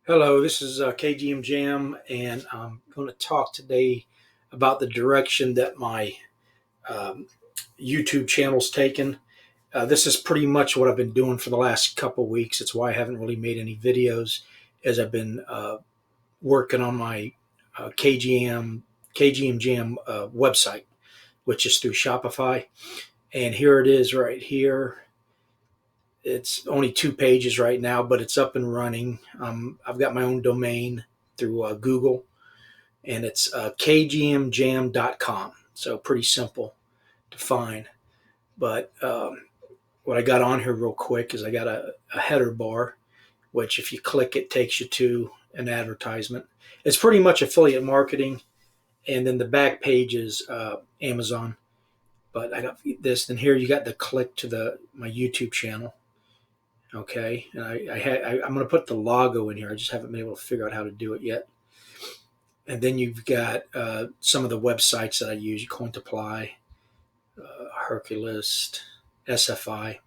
Hello, this is KGM Jam, and I'm going to talk today about the direction that my um, YouTube channel's taken. This is pretty much what I've been doing for the last couple weeks. It's why I haven't really made any videos, as I've been working on my KGM Jam website, which is through Shopify. And here it is right here. It's only 2 pages right now, but it's up and running. I've got my own domain through Google, and it's kgmjam.com. So pretty simple to find. But what I got on here real quick is I got a header bar, which if you click it takes you to an advertisement. It's pretty much affiliate marketing, and then the back page is Amazon. But I got this. Then here you got the click to my YouTube channel. Okay, and I'm going to put the logo in here. I just haven't been able to figure out how to do it yet. And then you've got some of the websites that I use: Cointoply, Herculist, SFI,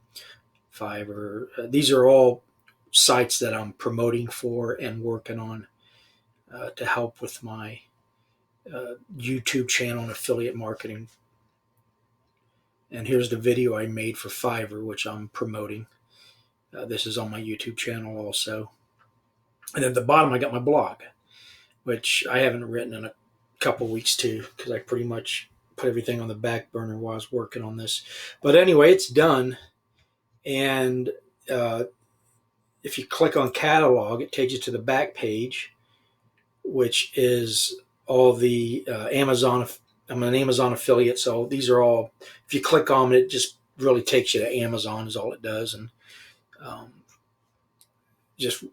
Fiverr. These are all sites that I'm promoting for and working on to help with my YouTube channel and affiliate marketing. And here's the video I made for Fiverr, which I'm promoting. This is on my YouTube channel also. And at the bottom, I got my blog, which I haven't written in a couple weeks too, because I pretty much put everything on the back burner while I was working on this. But anyway, it's done. And if you click on catalog, it takes you to the back page, which is all the Amazon. I'm an Amazon affiliate, so these are all, if you click on it, it just really takes you to Amazon is all it does. And um, just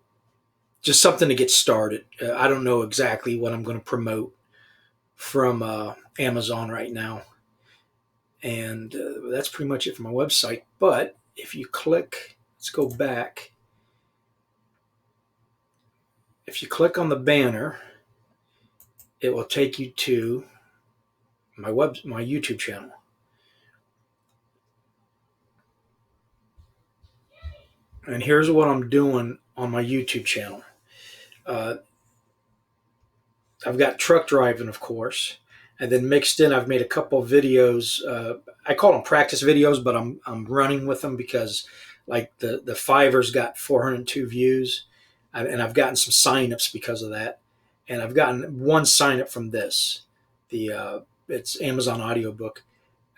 something to get started. I don't know exactly what I'm going to promote from Amazon right now. And that's pretty much it for my website. But if you click, let's go back. If you click on the banner, it will take you to my YouTube channel. And here's what I'm doing on my YouTube channel. I've got truck driving, of course, and then mixed in, I've made a couple of videos. I call them practice videos, but I'm running with them because, like the Fiverr's got 402 views, and I've gotten some signups because of that. And I've gotten one sign up from this. It's Amazon audiobook.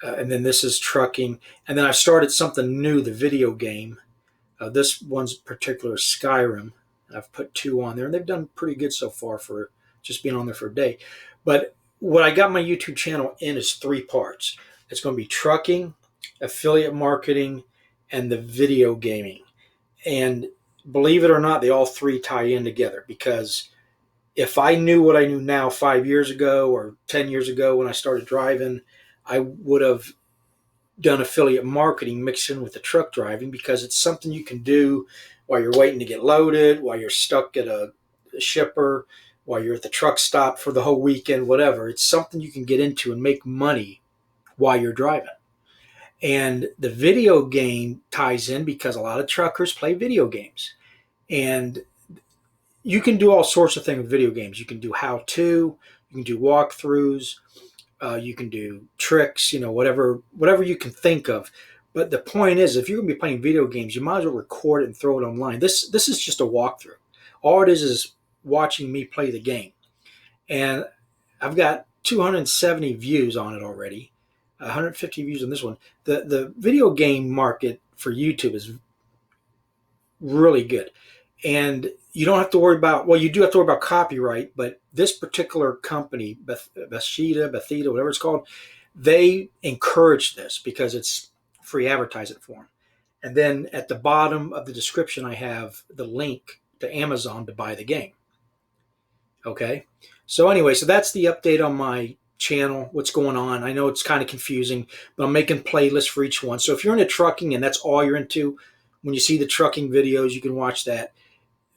And then this is trucking. And then I've started something new, the video game. This one's particular is Skyrim. I've put 2 on there, and they've done pretty good so far for just being on there for a day. But what I got my YouTube channel in is 3 parts. It's going to be trucking, affiliate marketing, and the video gaming. And believe it or not, they all 3 tie in together, because if I knew what I knew now 5 years ago or 10 years ago when I started driving, I would have done affiliate marketing mixed in with the truck driving, because it's something you can do while you're waiting to get loaded, while you're stuck at a shipper, while you're at the truck stop for the whole weekend, whatever. It's something you can get into and make money while you're driving. And the video game ties in because a lot of truckers play video games. And you can do all sorts of things with video games. You can do how-to, you can do walkthroughs, you can do tricks, whatever you can think of. But the point is, if you're going to be playing video games, you might as well record it and throw it online. This is just a walkthrough. All it is watching me play the game. And I've got 270 views on it already, 150 views on this one. The video game market for YouTube is really good. And you don't have to worry about, well, you do have to worry about copyright, but this particular company, Bethesda, whatever it's called, they encourage this because it's free advertising for them. And then at the bottom of the description, I have the link to Amazon to buy the game. Okay. So anyway, so that's the update on my channel, what's going on. I know it's kind of confusing, but I'm making playlists for each one. So if you're into trucking and that's all you're into, when you see the trucking videos, you can watch that.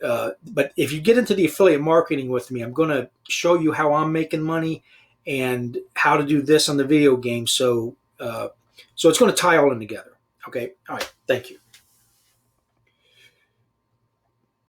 But if you get into the affiliate marketing with me, I'm going to show you how I'm making money and how to do this on the video game. So it's going to tie all in together. Okay. All right. Thank you.